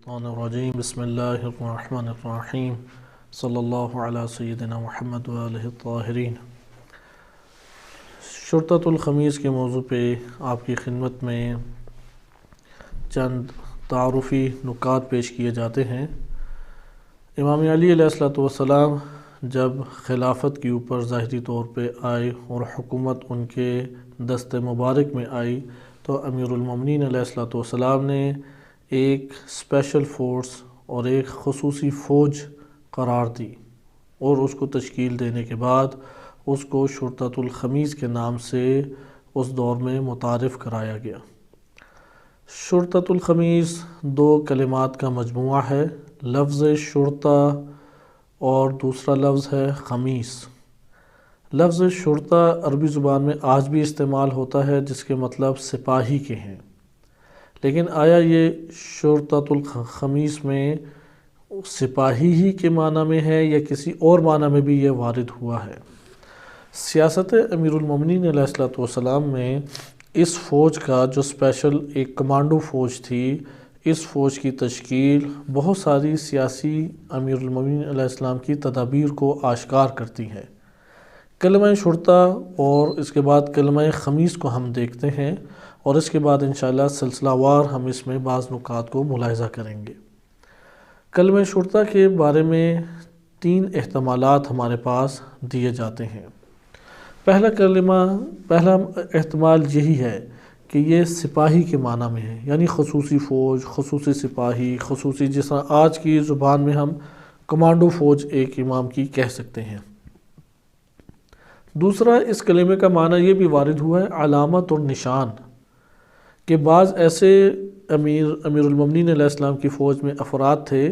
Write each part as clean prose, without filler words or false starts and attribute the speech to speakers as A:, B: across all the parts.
A: الشیطان الرجیم بسم اللہ الرحمن الرحیم صلی اللہ علی سیدنا محمد وآلہ الطاہرین۔ شرطۃ الخمیس کے موضوع پہ آپ کی خدمت میں چند تعارفی نکات پیش کیے جاتے ہیں۔ امام علی علیہ السلام جب خلافت کے اوپر ظاہری طور پہ آئے اور حکومت ان کے دست مبارک میں آئی تو امیر المومنین علیہ السلام نے ایک اسپیشل فورس اور ایک خصوصی فوج قرار دی اور اس کو تشکیل دینے کے بعد اس کو شرطۃ الخمیس کے نام سے اس دور میں متعارف کرایا گیا۔ شرطۃ الخمیس دو کلمات کا مجموعہ ہے، لفظ شرطہ اور دوسرا لفظ ہے خمیس۔ لفظ شرطہ عربی زبان میں آج بھی استعمال ہوتا ہے جس کے مطلب سپاہی کے ہیں، لیکن آیا یہ شرطۃ الخمیس میں سپاہی ہی کے معنی میں ہے یا کسی اور معنی میں بھی یہ وارد ہوا ہے؟ سیاست امیر المومنین علیہ السلام میں اس فوج کا جو اسپیشل ایک کمانڈو فوج تھی، اس فوج کی تشکیل بہت ساری سیاسی امیر المومنین علیہ السلام کی تدابیر کو آشکار کرتی ہے۔ کلمہ شرطہ اور اس کے بعد کلمہ خمیس کو ہم دیکھتے ہیں اور اس کے بعد انشاءاللہ سلسلہ وار ہم اس میں بعض نکات کو ملاحظہ کریں گے۔ کلمہ شرطہ کے بارے میں تین احتمالات ہمارے پاس دیے جاتے ہیں۔ پہلا احتمال یہی ہے کہ یہ سپاہی کے معنی میں ہے، یعنی خصوصی فوج، خصوصی سپاہی، خصوصی جس طرح آج کی زبان میں ہم کمانڈو فوج ایک امام کی کہہ سکتے ہیں۔ دوسرا اس کلمے کا معنی یہ بھی وارد ہوا ہے علامت اور نشان، کہ بعض ایسے امیر المومنین علیہ السلام کی فوج میں افراد تھے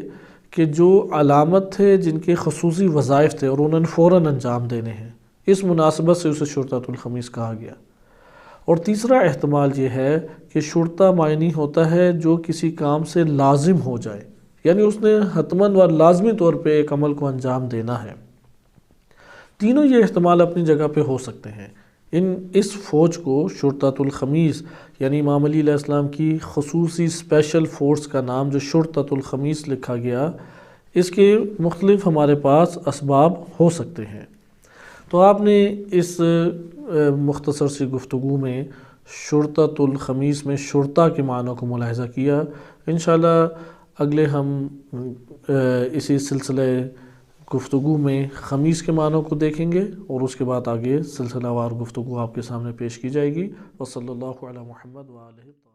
A: کہ جو علامت تھے، جن کے خصوصی وظائف تھے اور انہوں نے فوراً انجام دینے ہیں، اس مناسبت سے اسے شرطۃ الخمیس کہا گیا۔ اور تیسرا احتمال یہ ہے کہ شرطہ معنی ہوتا ہے جو کسی کام سے لازم ہو جائے، یعنی اس نے حتماً و لازمی طور پہ ایک عمل کو انجام دینا ہے۔ تینوں یہ احتمال اپنی جگہ پہ ہو سکتے ہیں۔ اس فوج کو شرطۃ الخمیس یعنی امام علی علیہ السلام کی خصوصی اسپیشل فورس کا نام جو شرطۃ الخمیس لکھا گیا، اس کے مختلف ہمارے پاس اسباب ہو سکتے ہیں۔ تو آپ نے اس مختصر سی گفتگو میں شرطۃ الخمیس میں شرطہ کے معنی کو ملاحظہ کیا۔ انشاءاللہ اگلے ہم اسی سلسلے گفتگو میں خمیس کے معنی کو دیکھیں گے اور اس کے بعد آگے سلسلہ وار گفتگو آپ کے سامنے پیش کی جائے گی۔ وصلی اللہ علی محمد وآلہ